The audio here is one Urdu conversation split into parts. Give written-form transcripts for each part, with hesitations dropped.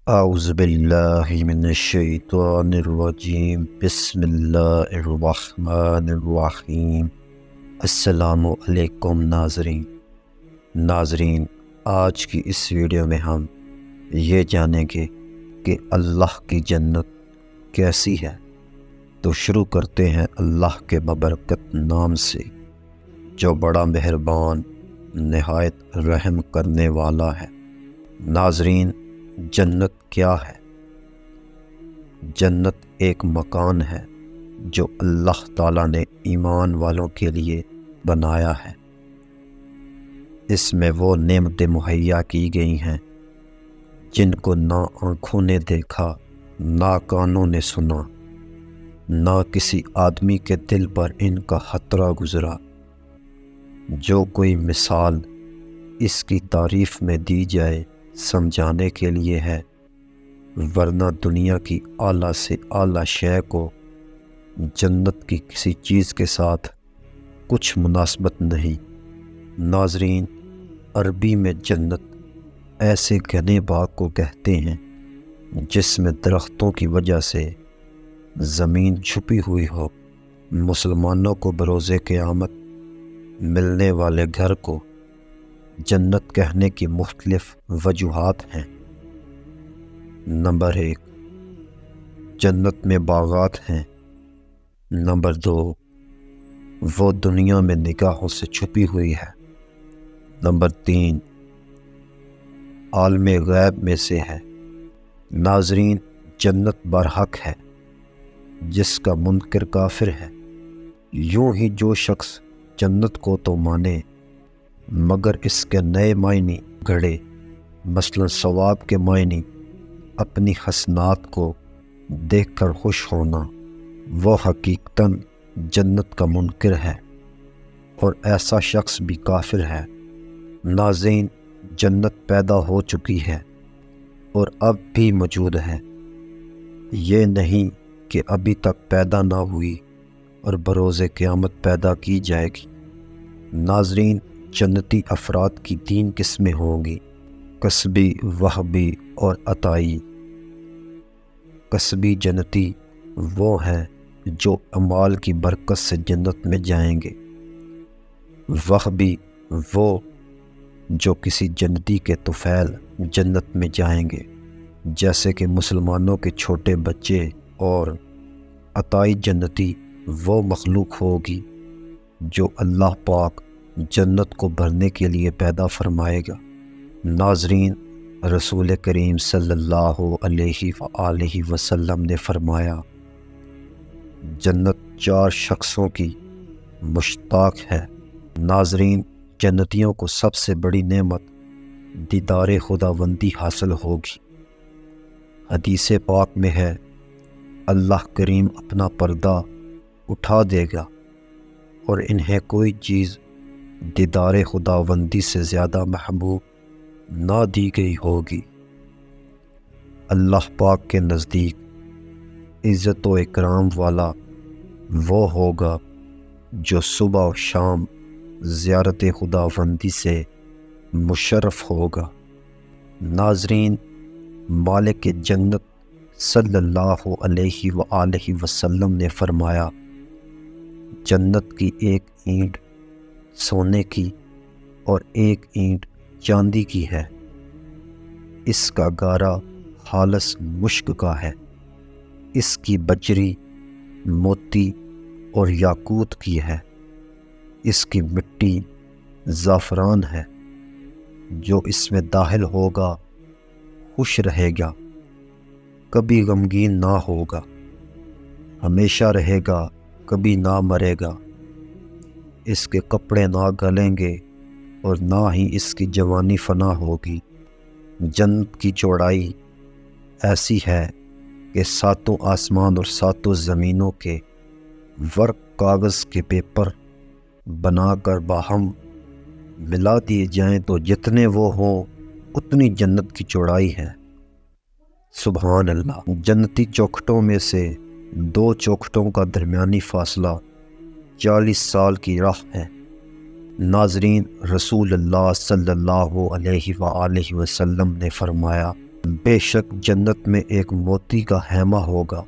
اعوذ باللہ من الشیطان الرجیم بسم اللہ الرحمن الرحیم۔ السلام علیکم ناظرین، آج کی اس ویڈیو میں ہم یہ جانیں گے کہ اللہ کی جنت کیسی ہے۔ تو شروع کرتے ہیں اللہ کے ببرکت نام سے جو بڑا مہربان نہایت رحم کرنے والا ہے۔ ناظرین، جنت کیا ہے؟ جنت ایک مکان ہے جو اللہ تعالیٰ نے ایمان والوں کے لیے بنایا ہے۔ اس میں وہ نعمتیں مہیا کی گئی ہیں جن کو نہ آنکھوں نے دیکھا، نہ کانوں نے سنا، نہ کسی آدمی کے دل پر ان کا خطرہ گزرا۔ جو کوئی مثال اس کی تعریف میں دی جائے سمجھانے کے لیے ہے، ورنہ دنیا کی اعلیٰ سے اعلیٰ شے کو جنت کی کسی چیز کے ساتھ کچھ مناسبت نہیں۔ ناظرین، عربی میں جنت ایسے گھنے باغ کو کہتے ہیں جس میں درختوں کی وجہ سے زمین چھپی ہوئی ہو۔ مسلمانوں کو بروز قیامت ملنے والے گھر کو جنت کہنے کی مختلف وجوہات ہیں۔ نمبر 1، جنت میں باغات ہیں۔ نمبر 2، وہ دنیا میں نگاہوں سے چھپی ہوئی ہے۔ نمبر 3، عالم غیب میں سے ہے۔ ناظرین، جنت برحق ہے جس کا منکر کافر ہے۔ یوں ہی جو شخص جنت کو تو مانے مگر اس کے نئے معنی گھڑے، مثلا ثواب کے معنی، اپنی حسنات کو دیکھ کر خوش ہونا، وہ حقیقتاً جنت کا منکر ہے اور ایسا شخص بھی کافر ہے۔ ناظرین، جنت پیدا ہو چکی ہے اور اب بھی موجود ہے، یہ نہیں کہ ابھی تک پیدا نہ ہوئی اور بروز قیامت پیدا کی جائے گی۔ ناظرین، جنتی افراد کی 3 قسمیں ہوں گی: کسبی، وہبی اور عطائی۔ کسبی جنتی وہ ہیں جو اعمال کی برکت سے جنت میں جائیں گے۔ وہبی وہ جو کسی جنتی کے طفیل جنت میں جائیں گے، جیسے کہ مسلمانوں کے چھوٹے بچے۔ اور عطائی جنتی وہ مخلوق ہوگی جو اللہ پاک جنت کو بھرنے کے لیے پیدا فرمائے گا۔ ناظرین، رسول کریم صلی اللہ علیہ وآلہ وسلم نے فرمایا، جنت 4 شخصوں کی مشتاق ہے۔ ناظرین، جنتیوں کو سب سے بڑی نعمت دیدار خداوندی حاصل ہوگی۔ حدیث پاک میں ہے، اللہ کریم اپنا پردہ اٹھا دے گا اور انہیں کوئی چیز دیدار خداوندی سے زیادہ محبوب نہ دی گئی ہوگی۔ اللہ پاک کے نزدیک عزت و اکرام والا وہ ہوگا جو صبح و شام زیارت خداوندی سے مشرف ہوگا۔ ناظرین، مالک جنت صلی اللہ علیہ وآلہ وسلم نے فرمایا، جنت کی 1 اینٹ سونے کی اور 1 اینٹ چاندی کی ہے۔ اس کا گارا خالص مشک کا ہے، اس کی بجری موتی اور یاقوت کی ہے، اس کی مٹی زعفران ہے۔ جو اس میں داخل ہوگا خوش رہے گا، کبھی غمگین نہ ہوگا، ہمیشہ رہے گا، کبھی نہ مرے گا۔ اس کے کپڑے نہ گلیں گے اور نہ ہی اس کی جوانی فنا ہوگی۔ جنت کی چوڑائی ایسی ہے کہ 7 آسمان اور 7 زمینوں کے ورق کاغذ کے پیپر بنا کر باہم ملا دیے جائیں تو جتنے وہ ہوں اتنی جنت کی چوڑائی ہے۔ سبحان اللہ! جنتی چوکھٹوں میں سے 2 چوکھٹوں کا درمیانی فاصلہ 40 سال کی راہ ہے۔ ناظرین، رسول اللہ صلی اللہ علیہ وآلہ وسلم نے فرمایا، بے شک جنت میں ایک موتی کا خیمہ ہوگا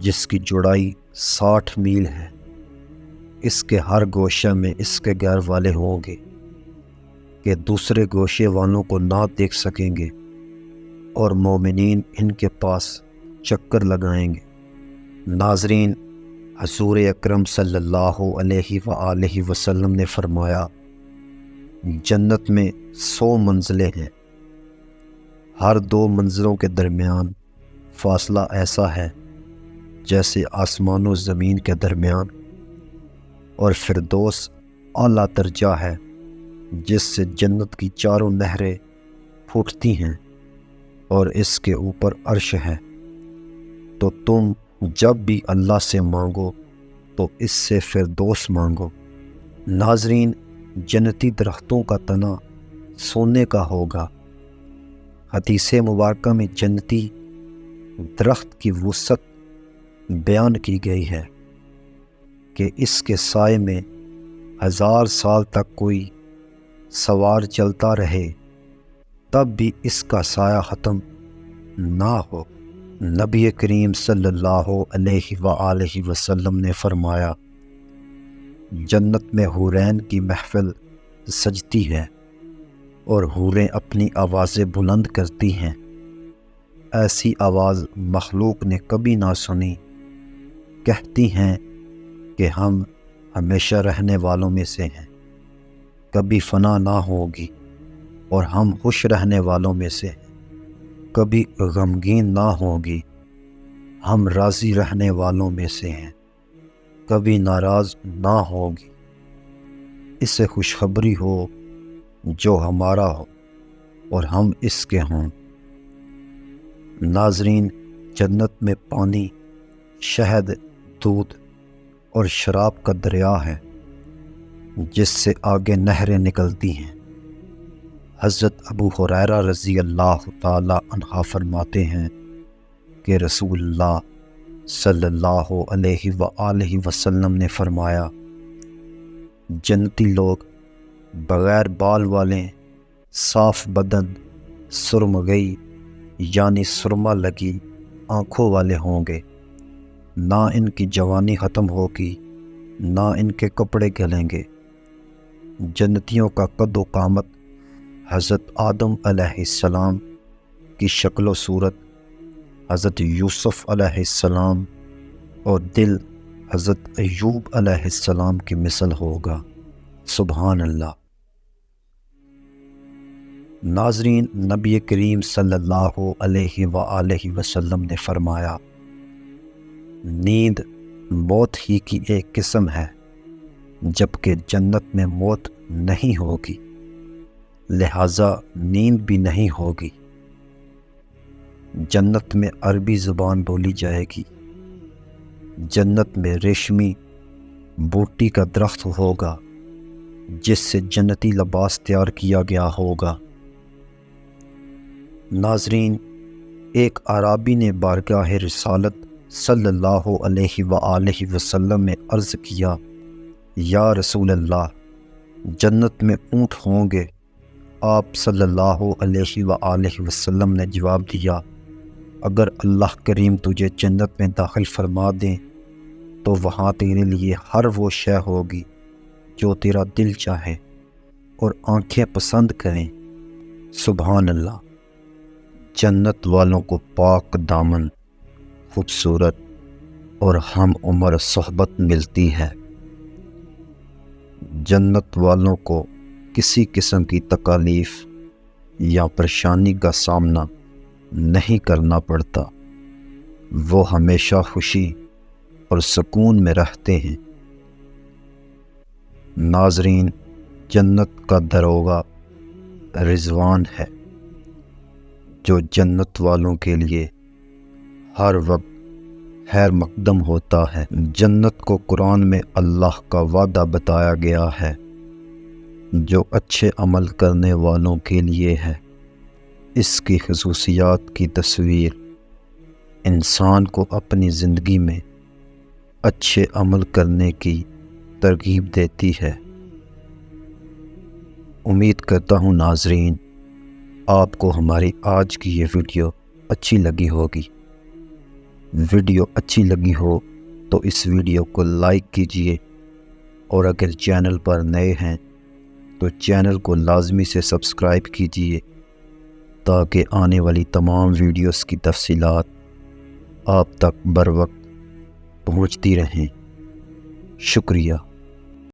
جس کی چوڑائی 60 میل ہے۔ اس کے ہر گوشے میں اس کے گھر والے ہوں گے کہ دوسرے گوشے والوں کو نہ دیکھ سکیں گے، اور مومنین ان کے پاس چکر لگائیں گے۔ ناظرین، حضور اکرم صلی اللہ علیہ وآلہ وسلم نے فرمایا، جنت میں 100 منزلیں ہیں، ہر 2 منزلوں کے درمیان فاصلہ ایسا ہے جیسے آسمان و زمین کے درمیان، اور فردوس اعلیٰ درجہ ہے جس سے جنت کی چاروں نہریں پھوٹتی ہیں، اور اس کے اوپر عرش ہے۔ تو تم جب بھی اللہ سے مانگو تو اس سے فردوس مانگو۔ ناظرین، جنتی درختوں کا تنا سونے کا ہوگا۔ حدیث مبارکہ میں جنتی درخت کی وسعت بیان کی گئی ہے کہ اس کے سائے میں 1000 سال تک کوئی سوار چلتا رہے تب بھی اس کا سایہ ختم نہ ہو۔ نبی کریم صلی اللہ علیہ وآلہ وسلم نے فرمایا، جنت میں حورین کی محفل سجتی ہے اور حوریں اپنی آوازیں بلند کرتی ہیں، ایسی آواز مخلوق نے کبھی نہ سنی۔ کہتی ہیں کہ ہم ہمیشہ رہنے والوں میں سے ہیں، کبھی فنا نہ ہوگی، اور ہم خوش رہنے والوں میں سے ہیں، کبھی غمگین نہ ہوگی، ہم راضی رہنے والوں میں سے ہیں، کبھی ناراض نہ ہوگی۔ اسے خوشخبری ہو جو ہمارا ہو اور ہم اس کے ہوں۔ ناظرین، جنت میں پانی، شہد، دودھ اور شراب کا دریا ہے جس سے آگے نہریں نکلتی ہیں۔ حضرت ابو ہریرہ رضی اللہ تعالی عنہ فرماتے ہیں کہ رسول اللہ صلی اللہ علیہ وآلہ وسلم نے فرمایا، جنتی لوگ بغیر بال والے، صاف بدن، سرمگئی یعنی سرما لگی آنکھوں والے ہوں گے، نہ ان کی جوانی ختم ہوگی، نہ ان کے کپڑے گلیں گے۔ جنتیوں کا قد و قامت حضرت آدم علیہ السلام کی شکل و صورت حضرت یوسف علیہ السلام اور دل حضرت ایوب علیہ السلام کی مثل ہوگا۔ سبحان اللہ۔ ناظرین، نبی کریم صلی اللہ علیہ وآلہ وسلم نے فرمایا، نیند موت ہی کی ایک قسم ہے، جبکہ جنت میں موت نہیں ہوگی، لہٰذا نیند بھی نہیں ہوگی۔ جنت میں عربی زبان بولی جائے گی۔ جنت میں ریشمی بوٹی کا درخت ہوگا جس سے جنتی لباس تیار کیا گیا ہوگا۔ ناظرین، ایک اعرابی نے بارگاہ رسالت صلی اللہ علیہ وآلہ وسلم میں عرض کیا، یا رسول اللہ، جنت میں اونٹ ہوں گے؟ آپ صلی اللہ علیہ وآلہ وسلم نے جواب دیا، اگر اللہ کریم تجھے جنت میں داخل فرما دیں تو وہاں تیرے لیے ہر وہ شے ہوگی جو تیرا دل چاہے اور آنکھیں پسند کریں۔ سبحان اللہ۔ جنت والوں کو پاک دامن، خوبصورت اور ہم عمر صحبت ملتی ہے۔ جنت والوں کو کسی قسم کی تکالیف یا پریشانی کا سامنا نہیں کرنا پڑتا، وہ ہمیشہ خوشی اور سکون میں رہتے ہیں۔ ناظرین، جنت کا دروگہ رضوان ہے جو جنت والوں کے لیے ہر وقت خیر مقدم ہوتا ہے۔ جنت کو قرآن میں اللہ کا وعدہ بتایا گیا ہے جو اچھے عمل کرنے والوں کے لیے ہے۔ اس کی خصوصیات کی تصویر انسان کو اپنی زندگی میں اچھے عمل کرنے کی ترغیب دیتی ہے۔ امید کرتا ہوں ناظرین، یہ ویڈیو آپ کو پسند آئی ہوگی۔ اگر پسند آئی تو لائک، شیئر اور کمنٹ ضرور کریں۔ مزید برآمدات کے لیے چینل کو سبسکرائب کریں۔ آپ کو ہماری آج کی یہ ویڈیو اچھی لگی ہوگی۔ ویڈیو اچھی لگی ہو تو اس ویڈیو کو لائک کیجئے، اور اگر چینل پر نئے ہیں تو چینل کو لازمی سے سبسکرائب کیجئے تاکہ آنے والی تمام ویڈیوز کی تفصیلات آپ تک بر وقت پہنچتی رہیں۔ شکریہ۔